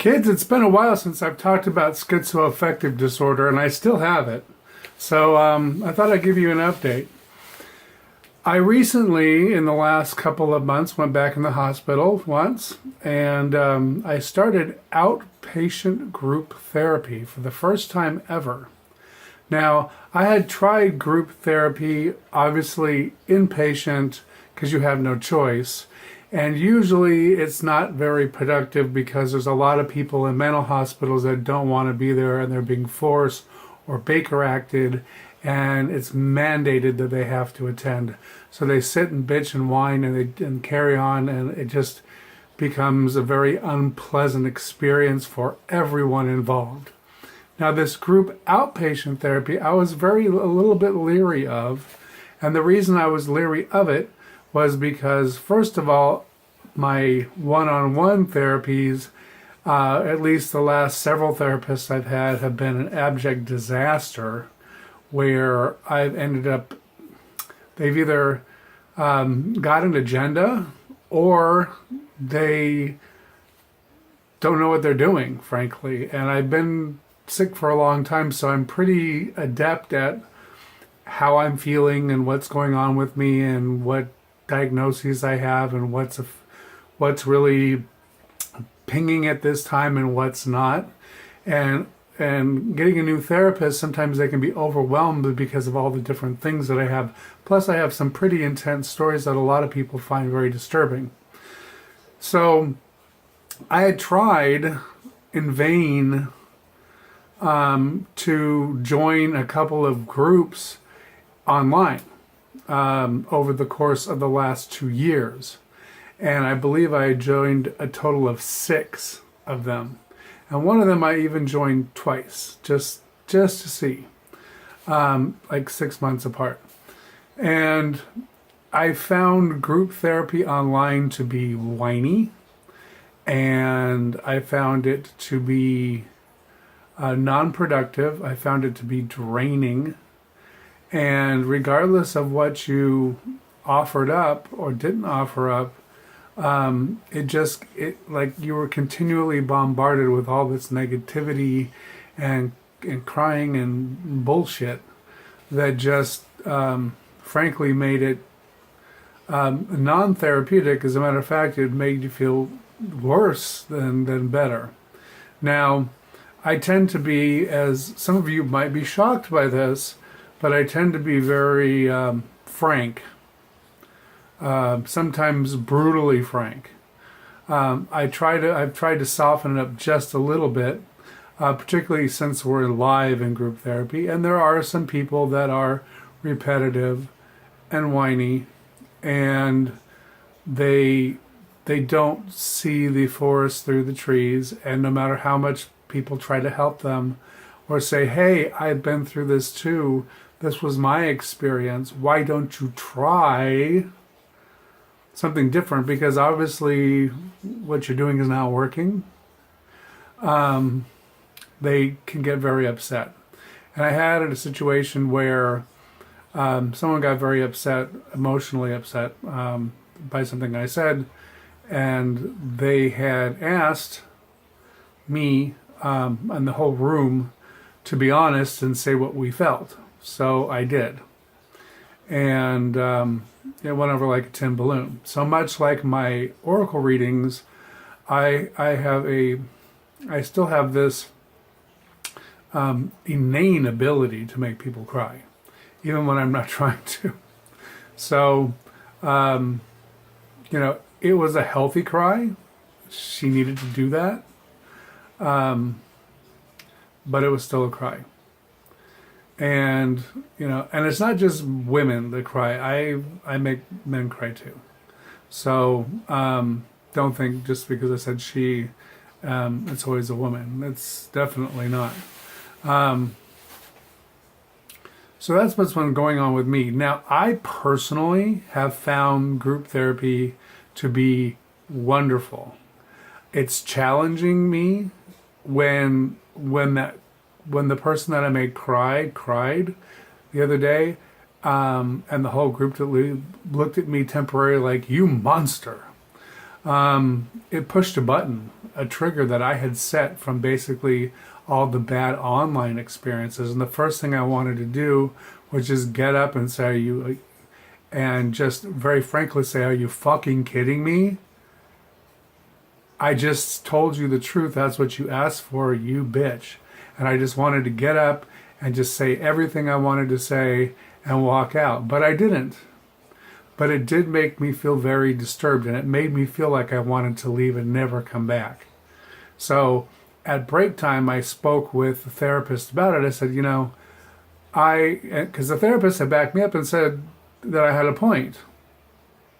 Kids, it's been a while since I've talked about schizoaffective disorder, and I still have it. So I thought I'd give you an update. I recently, in the last couple of months, went back in the hospital once, and I started outpatient group therapy for the first time ever. Now, I had tried group therapy, obviously inpatient, because you have no choice. And usually it's not very productive because there's a lot of people in mental hospitals that don't want to be there and they're being forced or Baker acted, and it's mandated that they have to attend. So they sit and bitch and whine and carry on, and it just becomes a very unpleasant experience for everyone involved. Now, this group outpatient therapy, I was a little bit leery of, and the reason I was leery of it was because, first of all, my one-on-one therapies, at least the last several therapists I've had, have been an abject disaster where I've ended up, they've either got an agenda or they don't know what they're doing, frankly. And I've been sick for a long time, so I'm pretty adept at how I'm feeling and what's going on with me and what diagnoses I have and what's really pinging at this time and what's not. And getting a new therapist, sometimes they can be overwhelmed because of all the different things that I have. Plus, I have some pretty intense stories that a lot of people find very disturbing. So I had tried in vain to join a couple of groups online over the course of the last 2 years. And I believe I joined a total of 6 of them. And one of them I even joined twice, just to see, like 6 months apart. And I found group therapy online to be whiny, and I found it to be non-productive. I found it to be draining. And regardless of what you offered up or didn't offer up, it like you were continually bombarded with all this negativity and crying and bullshit that just frankly made it non-therapeutic. As a matter of fact, it made you feel worse than better. Now, I tend to be, as some of you might be shocked by this, but I tend to be very frank. Sometimes brutally frank. I've tried to soften it up just a little bit, particularly since we're live in group therapy, and there are some people that are repetitive and whiny, and they don't see the forest through the trees, and no matter how much people try to help them or say, hey, I've been through this too, this was my experience, why don't you try something different, because obviously what you're doing is not working, they can get very upset. And I had a situation where someone got very upset, emotionally upset, by something I said, and they had asked me and the whole room to be honest and say what we felt. So I did. And it went over like a tin balloon. So much like my oracle readings, I still have this inane ability to make people cry, even when I'm not trying to. So, it was a healthy cry. She needed to do that. But it was still a cry. And and it's not just women that cry. I make men cry too. So don't think just because I said she, it's always a woman. It's definitely not. So that's what's been going on with me. Now, I personally have found group therapy to be wonderful. It's challenging me when the person that I made cried the other day, and the whole group looked at me temporarily like, you monster. It pushed a button, a trigger that I had set from basically all the bad online experiences. And the first thing I wanted to do was just get up and say, you, and just very frankly say, are you fucking kidding me? I just told you the truth. That's what you asked for, you bitch. And I just wanted to get up and just say everything I wanted to say and walk out. But I didn't. But it did make me feel very disturbed, and it made me feel like I wanted to leave and never come back. So at break time, I spoke with the therapist about it. I said, because the therapist had backed me up and said that I had a point.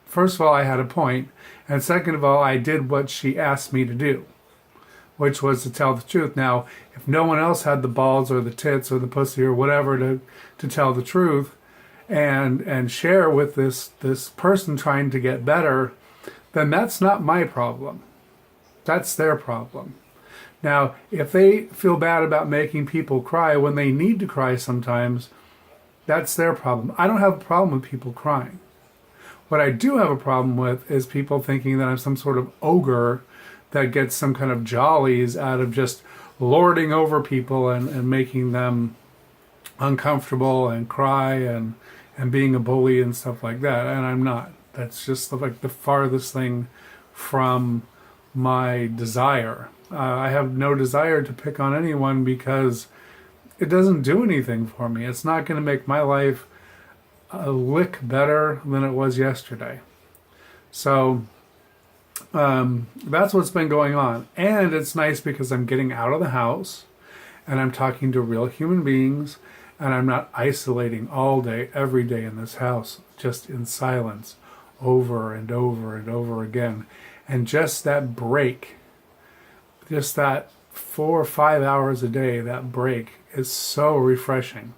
First of all, I had a point, and second of all, I did what she asked me to do, which was to tell the truth. Now, if no one else had the balls or the tits or the pussy or whatever to tell the truth and share with this person trying to get better, then that's not my problem. That's their problem. Now, if they feel bad about making people cry when they need to cry sometimes, that's their problem. I don't have a problem with people crying. What I do have a problem with is people thinking that I'm some sort of ogre that gets some kind of jollies out of just lording over people and making them uncomfortable and cry and being a bully and stuff like that. And I'm not. That's just like the farthest thing from my desire. I have no desire to pick on anyone because it doesn't do anything for me. It's not going to make my life a lick better than it was yesterday. So that's what's been going on. And it's nice because I'm getting out of the house and I'm talking to real human beings, and I'm not isolating all day, every day in this house, just in silence, over and over and over again. And just that break, just that 4 or 5 hours a day, that break is so refreshing.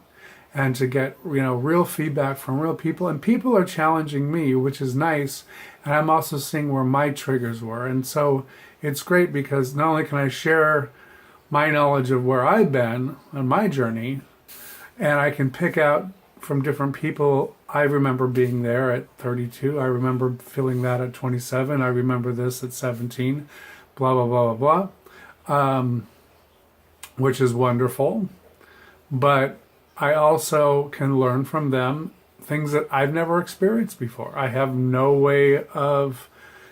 And to get, real feedback from real people. And people are challenging me, which is nice. And I'm also seeing where my triggers were. And so it's great because not only can I share my knowledge of where I've been on my journey, and I can pick out from different people. I remember being there at 32. I remember feeling that at 27. I remember this at 17. Blah, blah, blah, blah, blah. Which is wonderful. But I also can learn from them things that I've never experienced before. I have no way of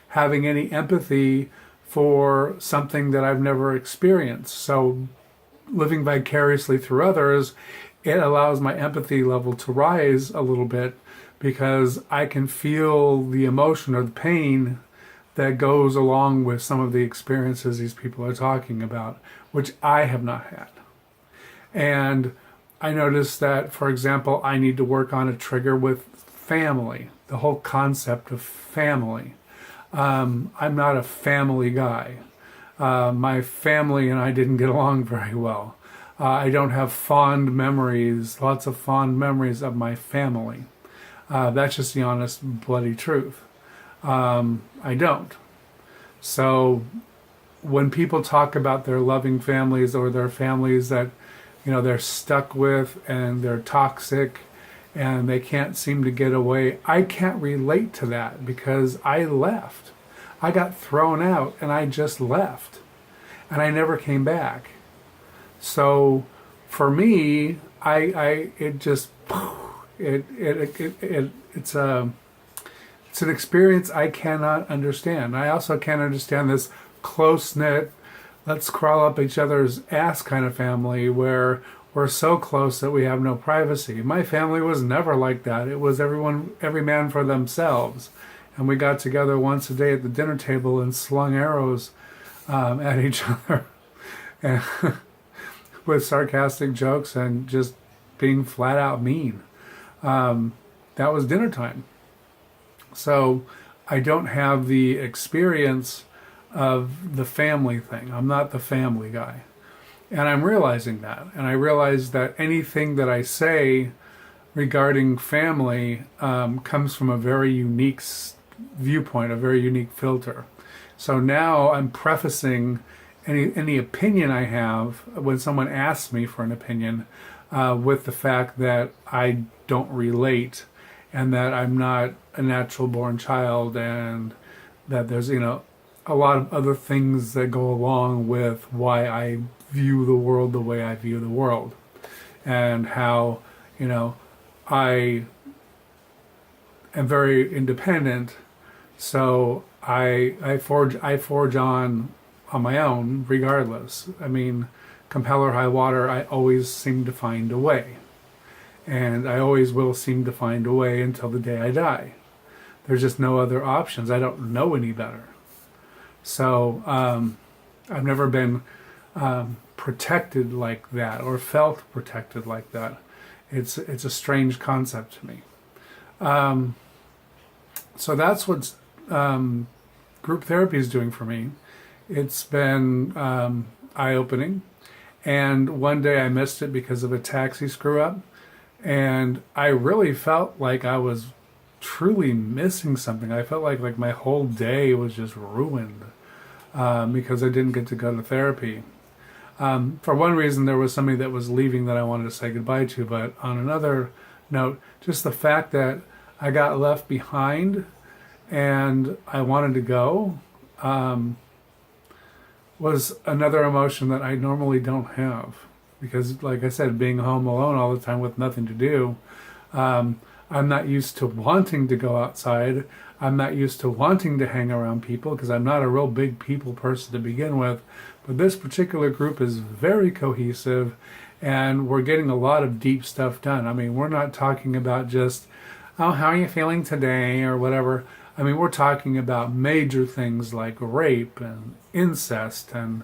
having any empathy for something that I've never experienced. So living vicariously through others, it allows my empathy level to rise a little bit because I can feel the emotion or the pain that goes along with some of the experiences these people are talking about, which I have not had. And I noticed that, for example, I need to work on a trigger with family, the whole concept of family. I'm not a family guy. My family and I didn't get along very well. I don't have lots of fond memories of my family. That's just the honest, bloody truth. I don't. So when people talk about their loving families or their families that they're stuck with and they're toxic and they can't seem to get away, I can't relate to that because I left. I got thrown out and I just left and I never came back. So for me, it's an experience I cannot understand. I also can't understand this close-knit, let's crawl up each other's ass kind of family where we're so close that we have no privacy. My family was never like that. It was every man for themselves. And we got together once a day at the dinner table and slung arrows at each other and with sarcastic jokes and just being flat out mean. That was dinner time. So I don't have the experience of the family thing. I'm not the family guy. And I'm realizing that. And I realize that anything that I say regarding family comes from a very unique viewpoint, a very unique filter. So now I'm prefacing any opinion I have when someone asks me for an opinion with the fact that I don't relate and that I'm not a natural born child and that there's, a lot of other things that go along with why I view the world the way I view the world, and how, you know, I am very independent, so I forge on my own regardless. I mean, come hell or high water, I always seem to find a way, and I always will seem to find a way until the day I die. There's just no other options. I don't know any better. So I've never been protected like that or felt protected like that. It's a strange concept to me. So that's what group therapy is doing for me. It's been eye-opening, and one day I missed it because of a taxi screw-up, and I really felt like I was truly missing something. I felt like my whole day was just ruined because I didn't get to go to therapy. For one reason, there was somebody that was leaving that I wanted to say goodbye to, but on another note, just the fact that I got left behind and I wanted to go was another emotion that I normally don't have. Because, like I said, being home alone all the time with nothing to do, I'm not used to wanting to go outside. I'm not used to wanting to hang around people because I'm not a real big people person to begin with. But this particular group is very cohesive, and we're getting a lot of deep stuff done. I mean, we're not talking about just, oh, how are you feeling today or whatever. I mean, we're talking about major things like rape and incest and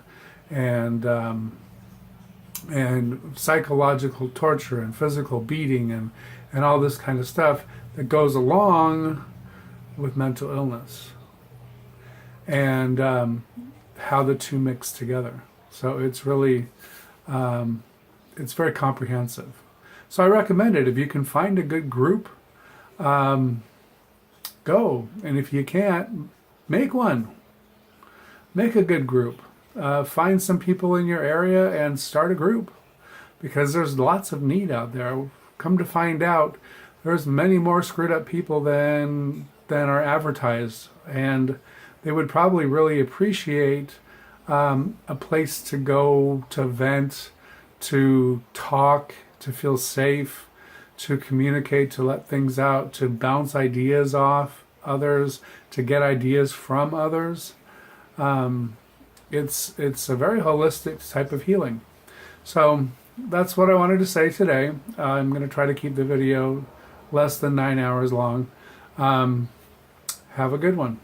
psychological torture and physical beating and all this kind of stuff that goes along with mental illness, and how the two mix together. So it's really, it's very comprehensive. So I recommend it. If you can find a good group, go. And if you can't, make one. Make a good group. Find some people in your area and start a group, because there's lots of need out there. Come to find out, there's many more screwed up people than are advertised, and they would probably really appreciate a place to go, to vent, to talk, to feel safe, to communicate, to let things out, to bounce ideas off others, to get ideas from others. It's a very holistic type of healing. So that's what I wanted to say today. I'm going to try to keep the video less than 9 hours long. Have a good one.